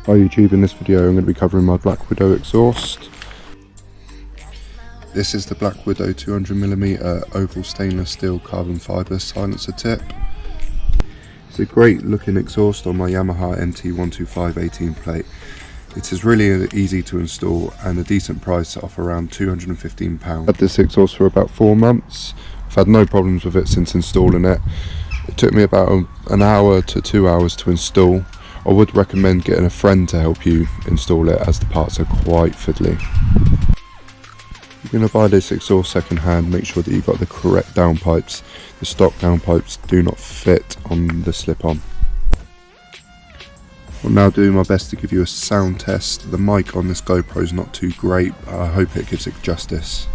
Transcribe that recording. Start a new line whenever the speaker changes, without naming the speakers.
Hi YouTube, in this video I'm going to be covering my Black Widow exhaust. This is the Black Widow 200mm oval stainless steel carbon fibre silencer tip. It's a great looking exhaust on my Yamaha MT125 18 plate. It is really easy to install and a decent price off around £215. I've had this exhaust for about 4 months. I've had no problems with it since installing it. It took me about an hour to 2 hours to install. I would recommend getting a friend to help you install it as the parts are quite fiddly. If you're going to buy this exhaust second hand, make sure that you've got the correct downpipes. The stock downpipes do not fit on the slip-on. I'm now doing my best to give you a sound test. The mic on this GoPro is not too great, but I hope it gives it justice.